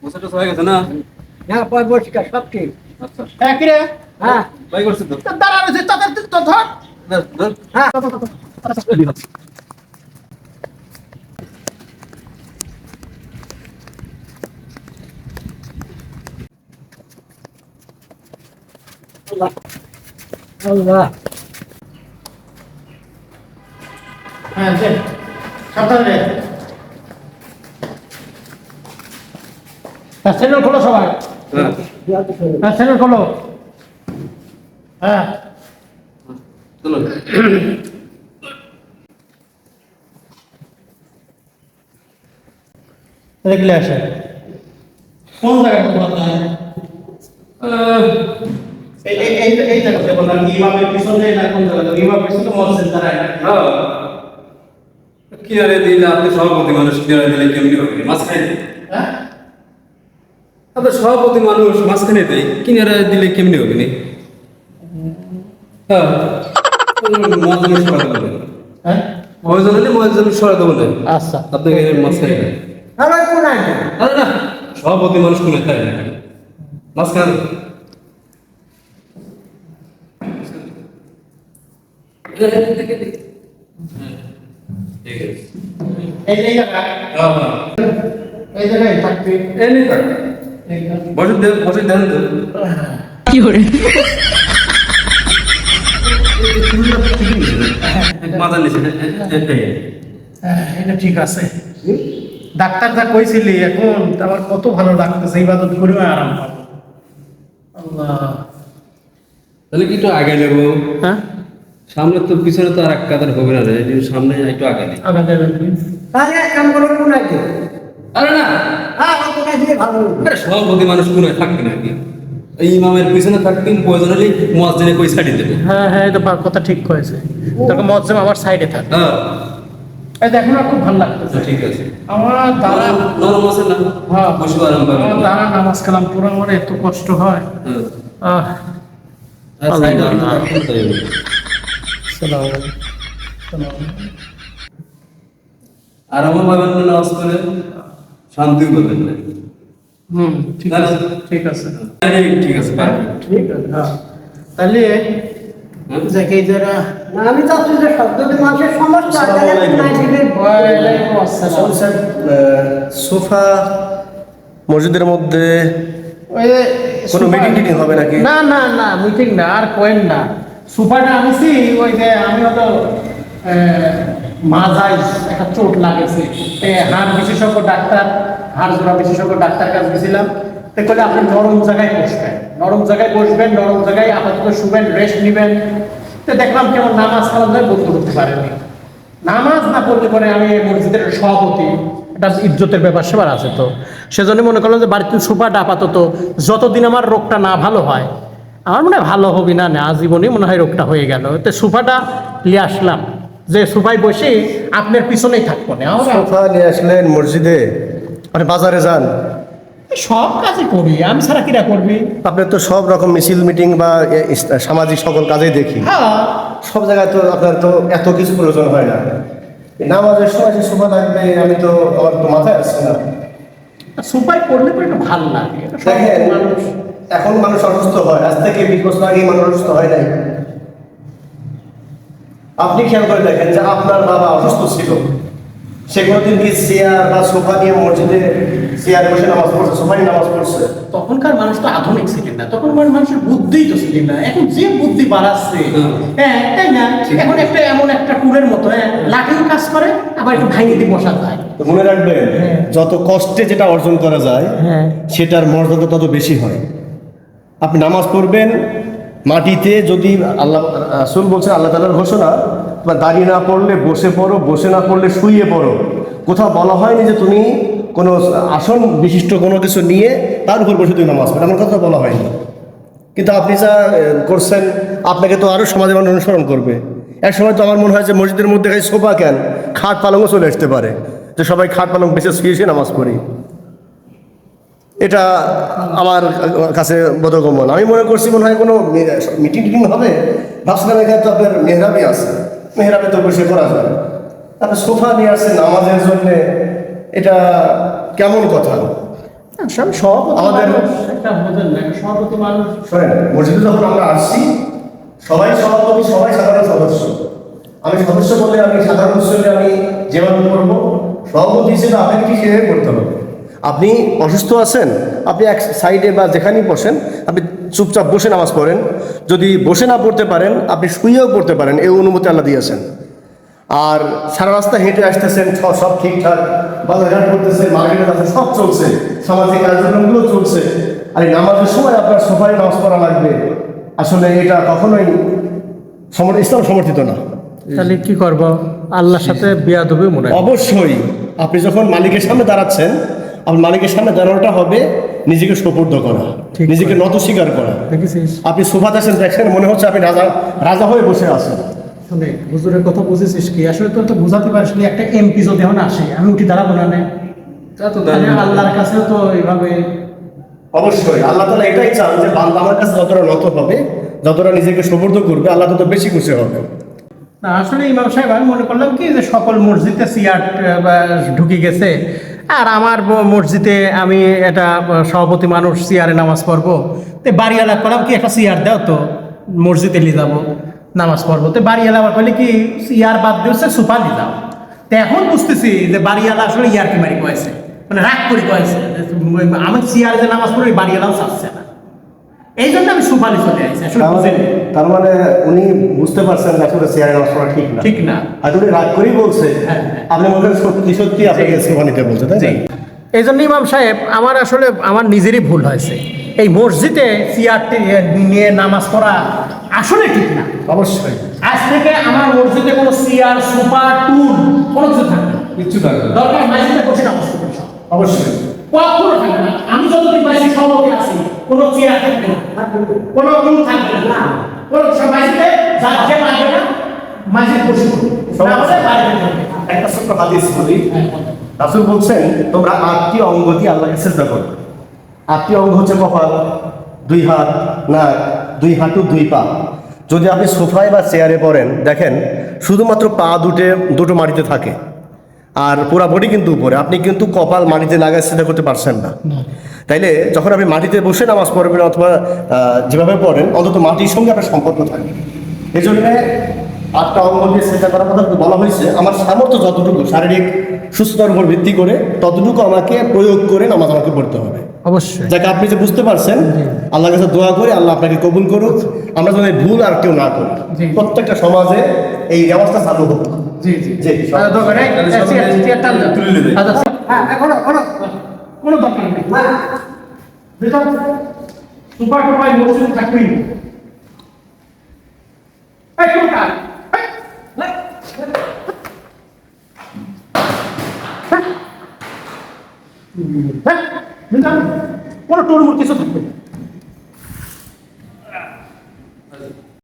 মোছাটা হয়ে গেছে না? হ্যাঁ পরিষ্কার সব ঠিক। আচ্ছা হ্যাঁ কিরে হ্যাঁ ভাই করছে তো দাঁড়া রয়েছে তাদের তো ধর ধর, ধর। হ্যাঁ আল্লাহ আল্লাহ হ্যাঁ যে সাবধানে চ্যানেল খোলো সবাই হ্যাঁ হ্যাঁ চ্যানেল খোলো হ্যাঁ চলো দেখলে আসে কোন জায়গাটা বলতে এই জায়গাতে বললাম ইমামের পিছনে না কোন জায়গাতে ইমাম পিছনে মসজিদ দাঁড়ায় না হ্যাঁ কিনারে দিলে আপনি সভাপতি মানুষ কিনারে দিলে কেমনি হবে মাঝখানে দিই হ্যাঁ আপনার সভাপতি মানুষ মাঝখানে দেয় কিনারে দিলে কেমনি হবে নি হ্যাঁ মহাজনের সরাতে বলেন হ্যাঁ মহাজনের সরাতে বলেন আচ্ছা আপনাকে মাঝখানে দেয় আরে কোন আইটা আরে না সভাপতি মানুষ কোনে তাই না মাঝখানে ঠিক আছে এই জায়গায় হ্যাঁ হ্যাঁ এই জায়গায় থাকবে এমনি থাক বসে দেন তো কি hore মাথা নিচে এটা ঠিক আছে ডাক্তার যা কইছিলি এখন আমার কত ভালো লাগতেছে ইবাদত করেও আরাম পাবো আল্লাহ তাহলে কি একটু আগে যাবো হ্যাঁ সামনে তো পিছনে তো আর এক কাতার হবে না রে সামনে একটু আগে নেই আগাতে তাহলে এক কাম করো কোন আইটা আরে না হ্যাঁ কোন আইটা ভালো হবে। আরে সভাপতি মানুষ কোন থাকবে নাকি এই ইমামের পিছনে থাকবেন প্রয়োজন হলে মসজিদে কই ছাড়ি দেবে হ্যাঁ হ্যাঁ এটা কথা ঠিক কয়েছে তোকে মজ্জাম আমার সাইডে থাক হ্যাঁ এই দেখো না খুব ভালো লাগতেছে ঠিক আছে আমার দাঁড়া নরম আছে না হ্যাঁ বসে আরাম পাবে আমার দাঁড়া নামাজ কালাম পুরো আমার এত কষ্ট হয় হ্যাঁ আহ আর সাইডে আল্লাহ। রাখতে হবে। সালাম সালাম আর আমার বাবার নামাজ করে শান্তি পাবেন না ঠিক না, না। আছে ঠিক আছে ঠিক আছে পারবেন ঠিক আছে হ্যাঁ তাহলে দেখে যারা না আমি চাচ্ছি যে শব্দটি মানুষের সমস্যা তাহলে কোন আইটা সোফা মসজিদের মধ্যে কোনো মিটিং টিটিং হবে নাকি? না না না মিটিং না আর কোয়েন না সুপারটা আনছি ওই যে আমি হলো মাজায় একটা চোট লাগেছে হাড় বিশেষজ্ঞ ডাক্তার হাড় জোড়া বিশেষজ্ঞ ডাক্তার কাছে গেছিলাম তো বলে আপনি নরম জায়গায় বসবেন নরম জায়গায় আপাতত শুবেন রেস্ট নেবেন তো দেখলাম কেমন নামাজ কালাম বন্ধ করতে পারেনি নামাজ না পড়লে পরে আমি মসজিদের সভাপতি এটা ইজ্জতের ব্যাপার সেবার আছে তো সেজন্য মনে করলাম যে বাড়িতে সোফাটা আপাতত যতদিন আমার রোগটা না ভালো হয় আমার মনে হয় ভালো হবে না আজীবনই মনে হয় রোগটা হয়ে গেল তো সোফাটা নিয়ে আসলাম যে সোফায় বসে আপনার পিছনেই থাকবো না সোফা নিয়ে আসলেন মসজিদে, মানে বাজারে যান, সব কাজই করি আমি ছাড়া কিরা করবি আপনি তো সব রকম মিছিল মিটিং বা সামাজিক সকল কাজেই দেখি, হ্যাঁ সব জায়গায় তো আপনার তো এত কিছু প্রয়োজন হয় না। নামাজের সময় যে সোফা লাগবে আমি তো আমার তো মাথায় আসছে না। সোফায় পড়লে পরে একটু ভালো লাগে এটা সব দেখেন মানুষ এখন মানুষ অসুস্থ হয়, আজ থেকে 20 বছর আগে মানুষ অসুস্থ হয় নাই। আপনি খেয়াল করে দেখেন যে আপনার বাবা অসুস্থ ছিল, সে কোনোদিন কি চেয়ার বা সোফা নিয়ে মসজিদে চেয়ারে বসে নামাজ পড়ছে, সোফা নিয়ে নামাজ পড়ছে? তখনকার মানুষ তো আধুনিক ছিলেন না তখনকার মানুষের বুদ্ধিই তো ছিলেন না এখন যে বুদ্ধি বাড়াচ্ছে হ্যাঁ তাই না এখন একটা এমন একটা টুলের মতো হ্যাঁ লাঠিও কাজ করে আবার একটু ভাঙিয়ে দিয়ে বসা যায় তো মনে রাখবেন যত কষ্টে যেটা অর্জন করা যায় হ্যাঁ সেটার মর্যাদা তত বেশি হয়। আপনি নামাজ পড়বেন মাটিতে, যদি আল্লাহ রাসূল বলছেন আল্লাহ তাআলার ঘোষণা, তোমার দাঁড়িয়ে না পড়লে বসে পড়ো, বসে না পড়লে শুয়ে পড়ো। কোথাও বলা হয়নি যে তুমি কোনো আসন বিশিষ্ট কোনো কিছু নিয়ে তার উপর বসে তুমি নামাজ পড়ো, এমন কথা বলা হয়নি। কিন্তু আপনি যা করছেন, আপনাকে তো আরও সমাজের মানুষ অনুসরণ করবে। এক সময় তো আমার মনে হয় যে মসজিদের মধ্যে খালি সোফা কেন, খাট পালংও চলে আসতে পারে, যে সবাই খাট পালং বেশি শুয়ে নামাজ পড়ি। এটা আমার কাছে বোধগম্য। আমি মনে করছি মনে হয় কোনো মিটিং টিটিং হবে, ভাবছিলাম এখানে তো আপনার মেহরাবই আছে, মেহরাবে তো বসে করা যায়। তারপর সোফা নিয়ে আসছে নামাজের জন্যে, এটা কেমন কথা? আমাদের আমাদের একটা বোঝেন না, একটা সভাপতি মানুষ। শোনেন, মসজিদে যখন আমরা আসছি সবাই সভাপতি, সবাই সাধারণ সদস্য। আমি সদস্য বলে আমি সাধারণ হিসেবে আমি যেভাবে করবো, সভাপতি হিসেবে আপনাকে কি সেভাবে করতে হবে। আপনি অসুস্থ আছেন, আপনি এক সাইডে বা যেখানেই বসেন, আপনি চুপচাপ বসে নামাজ পড়েন। যদি বসে না পড়তে পারেন আপনি শুয়েও পড়তে পারেন, এই অনুমতি আল্লাহ দিয়েছেন। আর সারা রাস্তা হেঁটে আসতেছেন, সব ঠিকঠাক, বাজারঘাট করতেছে, মার্কেটে আছে, সব চলছে, সামাজিক কার্যক্রমগুলো চলছে, আর এই নামাজের সময় আপনার সোফায় নামাজ পড়া লাগবে, আসলে এটা কখনোই ইসলাম সমর্থিত না। তাহলে কি করব? আল্লাহর সাথে বিয়াদবি মনে হয়। অবশ্যই আপনি যখন মালিকের সামনে দাঁড়াচ্ছেন, আপনার মালিকের সামনে দাঁড়ানোটা হবে নিজেকে সোপর্দ করা, ঠিক নিজেকে নত স্বীকার করা। দেখেছিস? আপনি সোফাতে আছেন, দেখেন মনে হচ্ছে আপনি রাজা রাজা হয়ে বসে আছেন। শুনে হুজুরের কথা বুঝেছিস কি? আসলে তো বুঝাতে পারিস নি। একটা এমপি যদি এখন আসে, আমি উঠি দাঁড়াবো না নে? তা তো তাহলে দাঁড়িয়ে আল্লাহর কাছেও তো এইভাবে। অবশ্যই আল্লাহ তাআলা এটাই চান যে বান্দা আমার কাছে যতটা নত হবে, যতটা নিজেকে সোপর্দ করবে, আল্লাহ তত বেশি খুশি হবে। না, আসলে ইমাম সাহেব আমি মনে করলাম কি যে সকল মসজিদে চেয়ার ঢুকে গেছে, আর আমার মসজিদে আমি এটা সভাপতি মানুষ, চেয়ারে নামাজ পড়বো, তো বাড়িওয়ালা করলাম কি একটা চেয়ার দাও তো, মসজিদে নিয়ে যাবো নামাজ পড়বো। তো বাড়িওয়ালা আবার বলে কি চেয়ার বাদ দিয়েছে, সোফা নিয়ে যাও। তো এখন বুঝতেছি যে বাড়িওয়ালা আসলে ইয়ার কি মারি কয়েছে, মানে রাগ করে কয়েছে, আমি চেয়ারে যে নামাজ পড়ি বাড়িওয়ালাও চাচ্ছে না, এই জন্য আমি সোফা নিয়ে চলে আসছি। আসলে বুঝিনি। তার মানে উনি বুঝতে পারছেন যে আসলে চেয়ারে নামাজ পড়া ঠিক না, ঠিক না। আর উনি রাগ করেই বলছে। হ্যাঁ। আপনি মনে করেন সত্যি সত্যি আপনাকে সোফা নিতে বলছে, তাই না? এই জন্য ইমাম সাহেব আমার আসলে আমার নিজেরই ভুল হয়েছে। এই মসজিদে চেয়ারটি নিয়ে নামাজ পড়া আসলে ঠিক না। অবশ্যই আজ থেকে আমার মসজিদে কোনো চেয়ার, সোফা, টুল কোনো কিছু থাকবে না। কিচ্ছু থাকবে না। দরকার মসজিদে বসে নামাজ পড়বে সব। অবশ্যই কখনো থাকবে না। আমি যতদিন মসজিদ সভাপতি আছি, কোনো চেয়ার থাকবে না, কোনো টুল থাকবে না, কোনো মসজিদে যার যে লাগবে না মসজিদ বসে পড়বে, নামাজে বাইরে থাকবে। একটা ছোট্ট হাদিস বলি। রাসূল বলছেন তোমরা 8টি অঙ্গ দিয়ে আল্লাহকে সিজদা করো। 8টি অঙ্গ হচ্ছে কপাল, 2 হাত, নাক, 2 হাঁটু, 2 পা। যদি আপনি সোফায় বা চেয়ারে পড়েন, দেখেন শুধুমাত্র পা দুটো মাটিতে থাকে, আর পুরা বডি কিন্তু উপরে। আপনি কিন্তু কপাল মাটিতে লাগায় সিজদা করতে পারছেন না। তাইলে যখন আপনি মাটিতে বসে নামাজ পড়বেন অথবা যেভাবে পড়েন, অন্তত মাটির সঙ্গে আপনার সম্পর্ক থাকে। এই জন্যে 8টা অঙ্গ দিয়ে সেটা করার কথা বলা হয়েছে। আমার সামর্থ্য যতটুকু, শারীরিক সুস্থতার উপর ভিত্তি করে ততটুকু আমাকে প্রয়োগ করে নামাজ আমাকে পড়তে হবে। অবশ্যই। যাকে আপনি যে বুঝতে পারছেন, আল্লাহর কাছে দোয়া করে আল্লাহ আপনাকে কবুল করুক। আমরা যেন এই ভুল আর কেউ না করি, জি। প্রত্যেকটা সমাজে এই ব্যবস্থা চালু হোক। জি জি জি, সব- দরকার নেই। চেয়ার টান দাও। তুলে নেবে। আচ্ছা, হ্যাঁ, এখনো কোনো দরকার নেই। যেটা সুপার টুপার মসজিদ থাকবেই না। এই কোন কাজ? কোনো টোর কিছু থাকবে না।